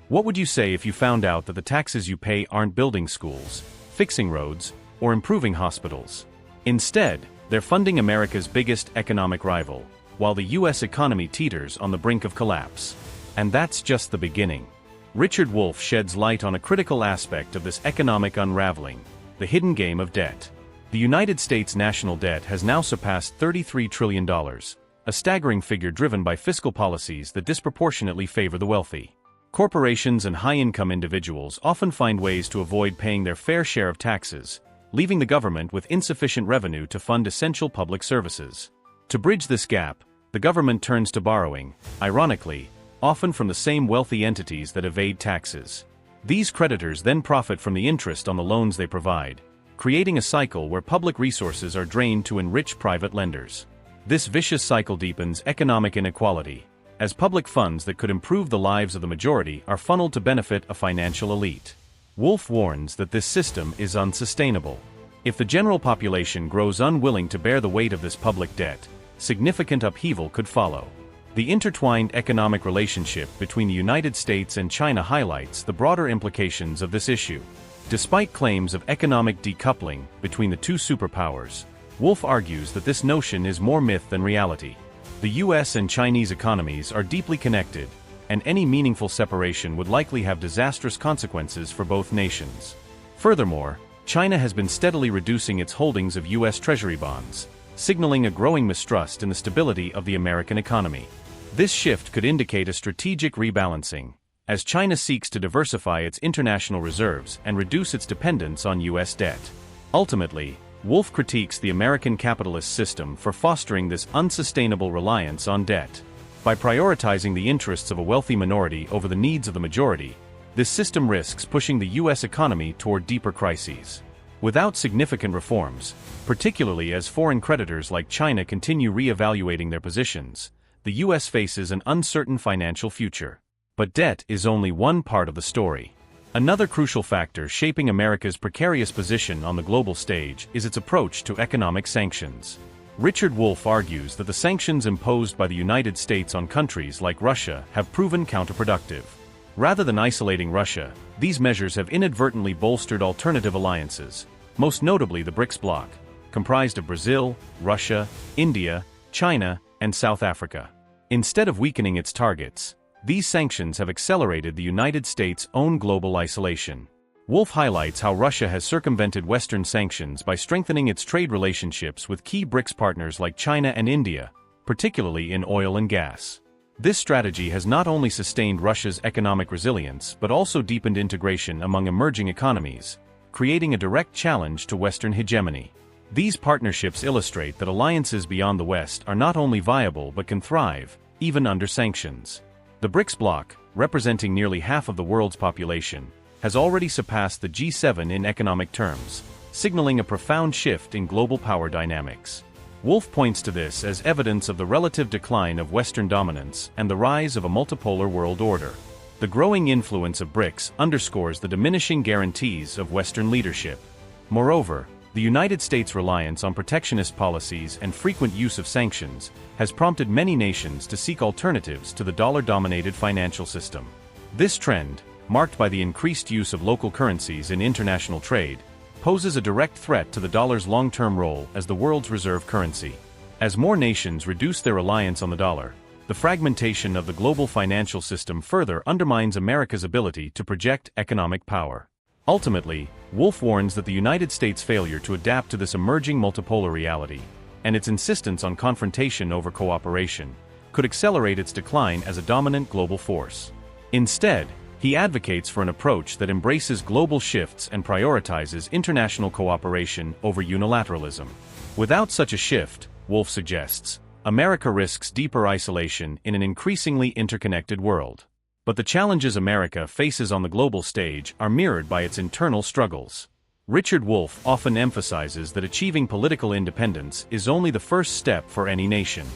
What would you say if you found out that the taxes you pay aren't building schools, fixing roads, or improving hospitals? Instead, they're funding America's biggest economic rival, while the U.S. economy teeters on the brink of collapse. And that's just the beginning. Richard Wolff sheds light on a critical aspect of this economic unraveling: the hidden game of debt. The United States national debt has now surpassed $33 trillion, a staggering figure driven by fiscal policies that disproportionately favor the wealthy. Corporations and high-income individuals often find ways to avoid paying their fair share of taxes, leaving the government with insufficient revenue to fund essential public services. To bridge this gap, the government turns to borrowing, ironically, often from the same wealthy entities that evade taxes. These creditors then profit from the interest on the loans they provide, creating a cycle where public resources are drained to enrich private lenders. This vicious cycle deepens economic inequality, as public funds that could improve the lives of the majority are funneled to benefit a financial elite. Wolff warns that this system is unsustainable. If the general population grows unwilling to bear the weight of this public debt, significant upheaval could follow. The intertwined economic relationship between the United States and China highlights the broader implications of this issue. Despite claims of economic decoupling between the two superpowers, Wolff argues that this notion is more myth than reality. The US and Chinese economies are deeply connected, and any meaningful separation would likely have disastrous consequences for both nations. Furthermore, China has been steadily reducing its holdings of US Treasury bonds, signaling a growing mistrust in the stability of the American economy. This shift could indicate a strategic rebalancing, as China seeks to diversify its international reserves and reduce its dependence on US debt. Ultimately, Wolff critiques the American capitalist system for fostering this unsustainable reliance on debt. By prioritizing the interests of a wealthy minority over the needs of the majority, this system risks pushing the U.S. economy toward deeper crises. Without significant reforms, particularly as foreign creditors like China continue re-evaluating their positions, the U.S. faces an uncertain financial future. But debt is only one part of the story. Another crucial factor shaping America's precarious position on the global stage is its approach to economic sanctions. Richard Wolff argues that the sanctions imposed by the United States on countries like Russia have proven counterproductive. Rather than isolating Russia, these measures have inadvertently bolstered alternative alliances, most notably the BRICS bloc, comprised of Brazil, Russia, India, China, and South Africa. Instead of weakening its targets, these sanctions have accelerated the United States' own global isolation. Wolff highlights how Russia has circumvented Western sanctions by strengthening its trade relationships with key BRICS partners like China and India, particularly in oil and gas. This strategy has not only sustained Russia's economic resilience but also deepened integration among emerging economies, creating a direct challenge to Western hegemony. These partnerships illustrate that alliances beyond the West are not only viable but can thrive, even under sanctions. The BRICS bloc, representing nearly half of the world's population, has already surpassed the G7 in economic terms, signaling a profound shift in global power dynamics. Wolff points to this as evidence of the relative decline of Western dominance and the rise of a multipolar world order. The growing influence of BRICS underscores the diminishing guarantees of Western leadership. Moreover, the United States' reliance on protectionist policies and frequent use of sanctions has prompted many nations to seek alternatives to the dollar-dominated financial system. This trend, marked by the increased use of local currencies in international trade, poses a direct threat to the dollar's long-term role as the world's reserve currency. As more nations reduce their reliance on the dollar, the fragmentation of the global financial system further undermines America's ability to project economic power. Ultimately, Wolff warns that the United States' failure to adapt to this emerging multipolar reality, and its insistence on confrontation over cooperation, could accelerate its decline as a dominant global force. Instead, he advocates for an approach that embraces global shifts and prioritizes international cooperation over unilateralism. Without such a shift, Wolff suggests, America risks deeper isolation in an increasingly interconnected world. But the challenges America faces on the global stage are mirrored by its internal struggles. Richard Wolff often emphasizes that achieving political independence is only the first step for any nation.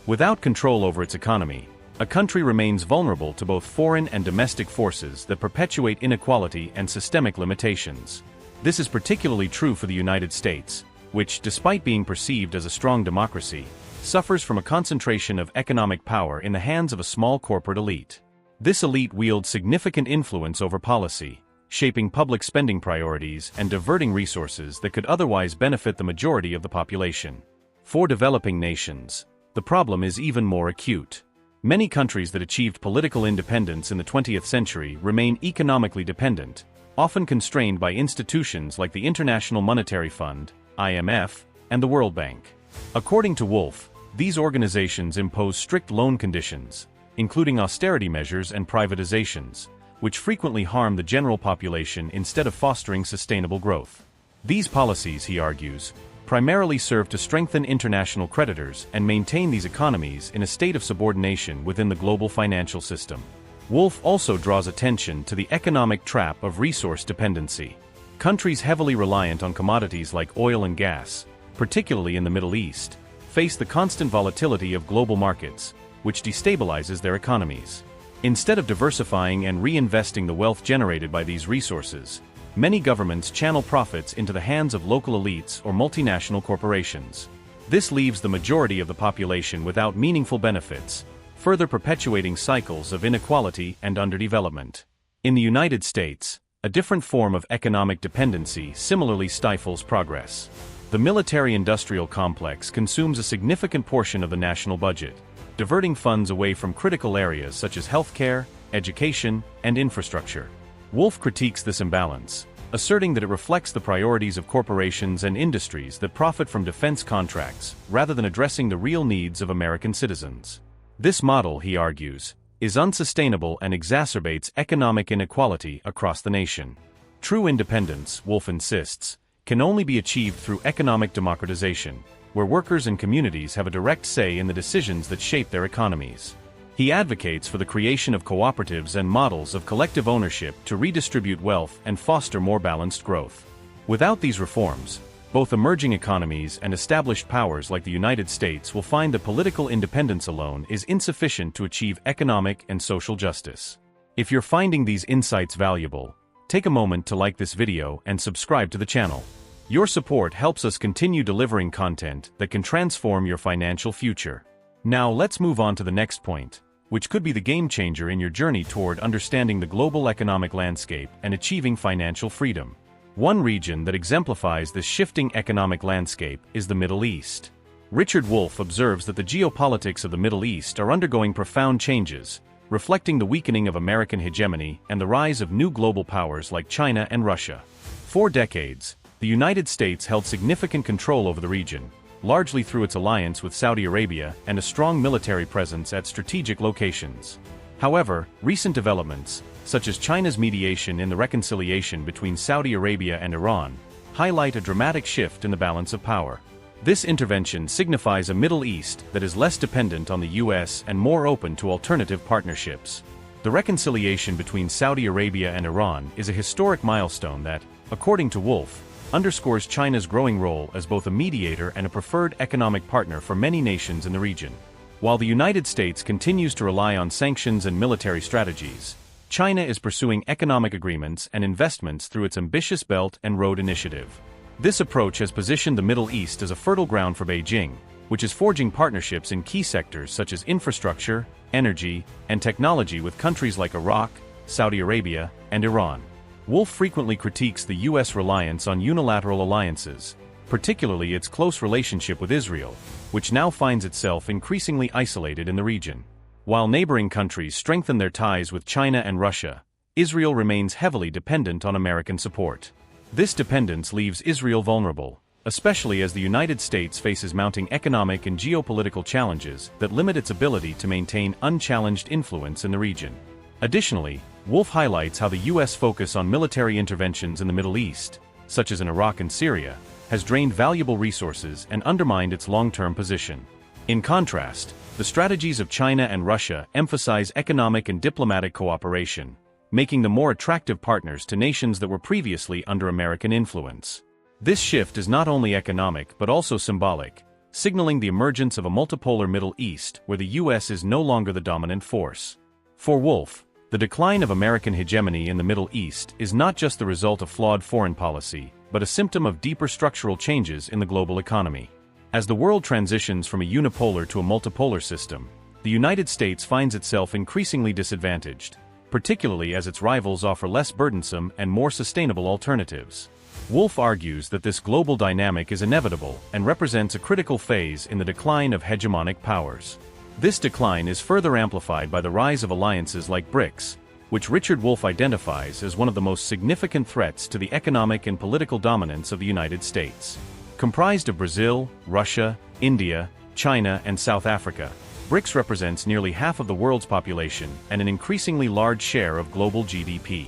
Without control over its economy, a country remains vulnerable to both foreign and domestic forces that perpetuate inequality and systemic limitations. This is particularly true for the United States, which, despite being perceived as a strong democracy, suffers from a concentration of economic power in the hands of a small corporate elite. This elite wields significant influence over policy, shaping public spending priorities and diverting resources that could otherwise benefit the majority of the population. For developing nations, the problem is even more acute. Many countries that achieved political independence in the 20th century remain economically dependent, often constrained by institutions like the International Monetary Fund, IMF, and the World Bank. According to Wolff, these organizations impose strict loan conditions, including austerity measures and privatizations, which frequently harm the general population instead of fostering sustainable growth. These policies, he argues, primarily serve to strengthen international creditors and maintain these economies in a state of subordination within the global financial system. Wolff also draws attention to the economic trap of resource dependency. Countries heavily reliant on commodities like oil and gas, particularly in the Middle East, face the constant volatility of global markets, which destabilizes their economies. Instead of diversifying and reinvesting the wealth generated by these resources, many governments channel profits into the hands of local elites or multinational corporations. This leaves the majority of the population without meaningful benefits, further perpetuating cycles of inequality and underdevelopment. In the United States, a different form of economic dependency similarly stifles progress. The military-industrial complex consumes a significant portion of the national budget, diverting funds away from critical areas such as healthcare, education, and infrastructure. Wolff critiques this imbalance, asserting that it reflects the priorities of corporations and industries that profit from defense contracts rather than addressing the real needs of American citizens. This model, he argues, is unsustainable and exacerbates economic inequality across the nation. True independence, Wolff insists, can only be achieved through economic democratization, where workers and communities have a direct say in the decisions that shape their economies. He advocates for the creation of cooperatives and models of collective ownership to redistribute wealth and foster more balanced growth. Without these reforms, both emerging economies and established powers like the United States will find that political independence alone is insufficient to achieve economic and social justice. If you're finding these insights valuable, take a moment to like this video and subscribe to the channel. Your support helps us continue delivering content that can transform your financial future. Now let's move on to the next point, which could be the game changer in your journey toward understanding the global economic landscape and achieving financial freedom. One region that exemplifies this shifting economic landscape is the Middle East. Richard Wolff observes that the geopolitics of the Middle East are undergoing profound changes, reflecting the weakening of American hegemony and the rise of new global powers like China and Russia. For decades, the United States held significant control over the region, largely through its alliance with Saudi Arabia and a strong military presence at strategic locations. However, recent developments, such as China's mediation in the reconciliation between Saudi Arabia and Iran, highlight a dramatic shift in the balance of power. This intervention signifies a Middle East that is less dependent on the US and more open to alternative partnerships. The reconciliation between Saudi Arabia and Iran is a historic milestone that, according to Wolff, underscores China's growing role as both a mediator and a preferred economic partner for many nations in the region. While the United States continues to rely on sanctions and military strategies, China is pursuing economic agreements and investments through its ambitious Belt and Road Initiative. This approach has positioned the Middle East as a fertile ground for Beijing, which is forging partnerships in key sectors such as infrastructure, energy, and technology with countries like Iraq, Saudi Arabia, and Iran. Wolff frequently critiques the U.S. reliance on unilateral alliances, particularly its close relationship with Israel, which now finds itself increasingly isolated in the region. While neighboring countries strengthen their ties with China and Russia, Israel remains heavily dependent on American support. This dependence leaves Israel vulnerable, especially as the United States faces mounting economic and geopolitical challenges that limit its ability to maintain unchallenged influence in the region. Additionally, Wolff highlights how the U.S. focus on military interventions in the Middle East, such as in Iraq and Syria, has drained valuable resources and undermined its long-term position. In contrast, the strategies of China and Russia emphasize economic and diplomatic cooperation, making them more attractive partners to nations that were previously under American influence. This shift is not only economic but also symbolic, signaling the emergence of a multipolar Middle East where the U.S. is no longer the dominant force. For Wolff, the decline of American hegemony in the Middle East is not just the result of flawed foreign policy, but a symptom of deeper structural changes in the global economy. As the world transitions from a unipolar to a multipolar system, the United States finds itself increasingly disadvantaged, particularly as its rivals offer less burdensome and more sustainable alternatives. Wolff argues that this global dynamic is inevitable and represents a critical phase in the decline of hegemonic powers. This decline is further amplified by the rise of alliances like BRICS, which Richard Wolff identifies as one of the most significant threats to the economic and political dominance of the United States. Comprised of Brazil, Russia, India, China, and South Africa, BRICS represents nearly half of the world's population and an increasingly large share of global GDP.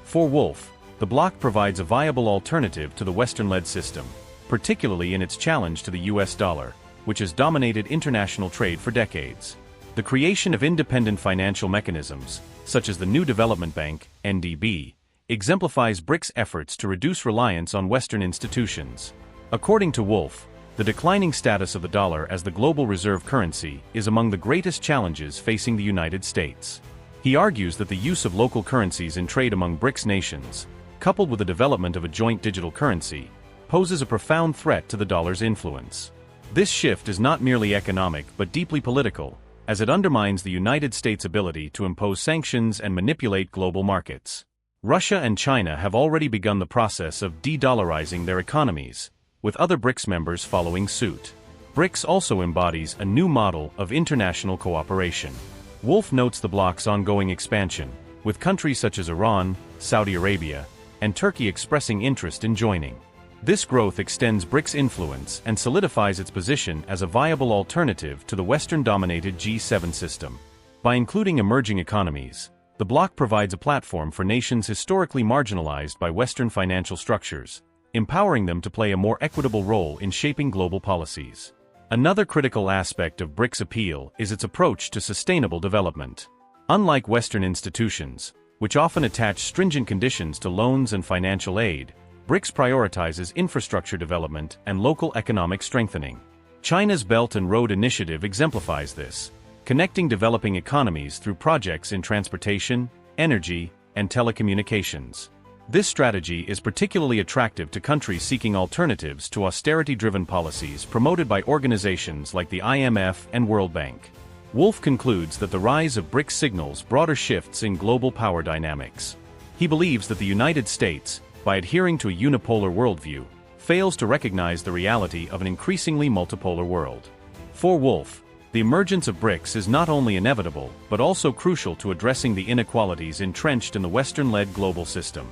For Wolff, the bloc provides a viable alternative to the Western-led system, particularly in its challenge to the US dollar, which has dominated international trade for decades. The creation of independent financial mechanisms, such as the New Development Bank, NDB, exemplifies BRICS' efforts to reduce reliance on Western institutions. According to Wolff, the declining status of the dollar as the global reserve currency is among the greatest challenges facing the United States. He argues that the use of local currencies in trade among BRICS nations, coupled with the development of a joint digital currency, poses a profound threat to the dollar's influence. This shift is not merely economic but deeply political, as it undermines the United States' ability to impose sanctions and manipulate global markets. Russia and China have already begun the process of de-dollarizing their economies, with other BRICS members following suit. BRICS also embodies a new model of international cooperation. Wolff notes the bloc's ongoing expansion, with countries such as Iran, Saudi Arabia, and Turkey expressing interest in joining. This growth extends BRICS' influence and solidifies its position as a viable alternative to the Western-dominated G7 system. By including emerging economies, the bloc provides a platform for nations historically marginalized by Western financial structures, empowering them to play a more equitable role in shaping global policies. Another critical aspect of BRICS' appeal is its approach to sustainable development. Unlike Western institutions, which often attach stringent conditions to loans and financial aid, BRICS prioritizes infrastructure development and local economic strengthening. China's Belt and Road Initiative exemplifies this, connecting developing economies through projects in transportation, energy, and telecommunications. This strategy is particularly attractive to countries seeking alternatives to austerity-driven policies promoted by organizations like the IMF and World Bank. Wolff concludes that the rise of BRICS signals broader shifts in global power dynamics. He believes that the United States, by adhering to a unipolar worldview, fails to recognize the reality of an increasingly multipolar world. For Wolff, the emergence of BRICS is not only inevitable but also crucial to addressing the inequalities entrenched in the Western-led global system.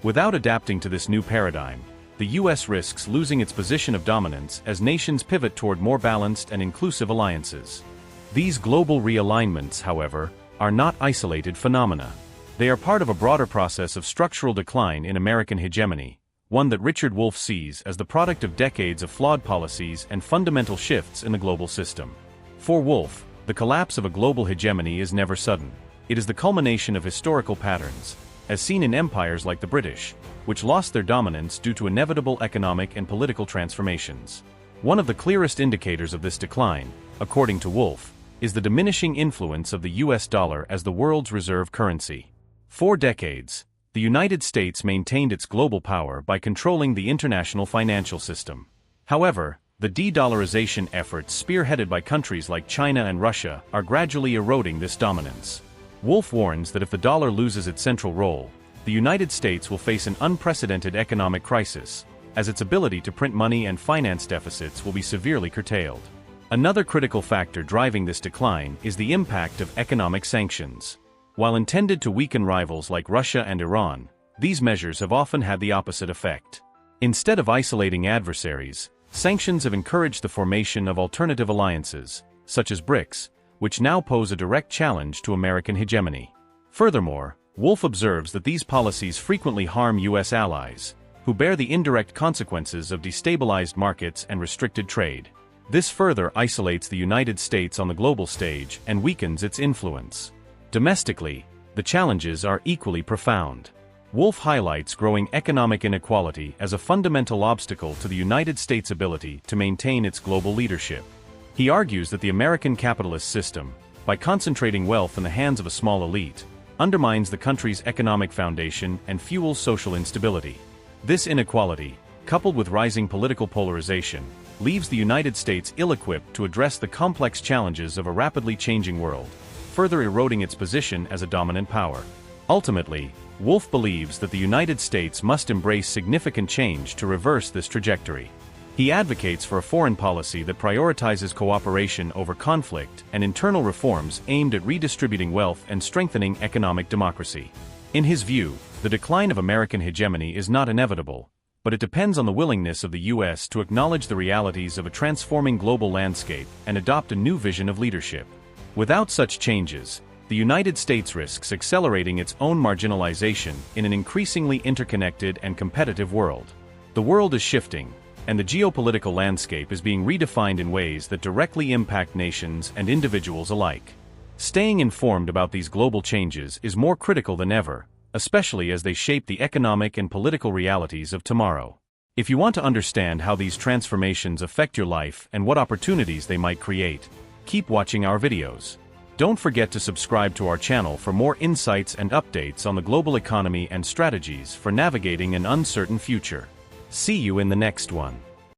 Without adapting to this new paradigm, the U.S. risks losing its position of dominance as nations pivot toward more balanced and inclusive alliances. These global realignments, however, are not isolated phenomena. They are part of a broader process of structural decline in American hegemony, one that Richard Wolff sees as the product of decades of flawed policies and fundamental shifts in the global system. For Wolff, the collapse of a global hegemony is never sudden. It is the culmination of historical patterns, as seen in empires like the British, which lost their dominance due to inevitable economic and political transformations. One of the clearest indicators of this decline, according to Wolff, is the diminishing influence of the US dollar as the world's reserve currency. For decades, the United States maintained its global power by controlling the international financial system. However, the de-dollarization efforts spearheaded by countries like China and Russia are gradually eroding this dominance. Wolff warns that if the dollar loses its central role, the United States will face an unprecedented economic crisis, as its ability to print money and finance deficits will be severely curtailed. Another critical factor driving this decline is the impact of economic sanctions. While intended to weaken rivals like Russia and Iran, these measures have often had the opposite effect. Instead of isolating adversaries, sanctions have encouraged the formation of alternative alliances, such as BRICS, which now pose a direct challenge to American hegemony. Furthermore, Wolff observes that these policies frequently harm U.S. allies, who bear the indirect consequences of destabilized markets and restricted trade. This further isolates the United States on the global stage and weakens its influence. Domestically, the challenges are equally profound. Wolff highlights growing economic inequality as a fundamental obstacle to the United States' ability to maintain its global leadership. He argues that the American capitalist system, by concentrating wealth in the hands of a small elite, undermines the country's economic foundation and fuels social instability. This inequality, coupled with rising political polarization, leaves the United States ill-equipped to address the complex challenges of a rapidly changing world, further eroding its position as a dominant power. Ultimately, Wolff believes that the United States must embrace significant change to reverse this trajectory. He advocates for a foreign policy that prioritizes cooperation over conflict and internal reforms aimed at redistributing wealth and strengthening economic democracy. In his view, the decline of American hegemony is not inevitable, but it depends on the willingness of the U.S. to acknowledge the realities of a transforming global landscape and adopt a new vision of leadership. Without such changes, the United States risks accelerating its own marginalization in an increasingly interconnected and competitive world. The world is shifting, and the geopolitical landscape is being redefined in ways that directly impact nations and individuals alike. Staying informed about these global changes is more critical than ever, especially as they shape the economic and political realities of tomorrow. If you want to understand how these transformations affect your life and what opportunities they might create, keep watching our videos. Don't forget to subscribe to our channel for more insights and updates on the global economy and strategies for navigating an uncertain future. See you in the next one.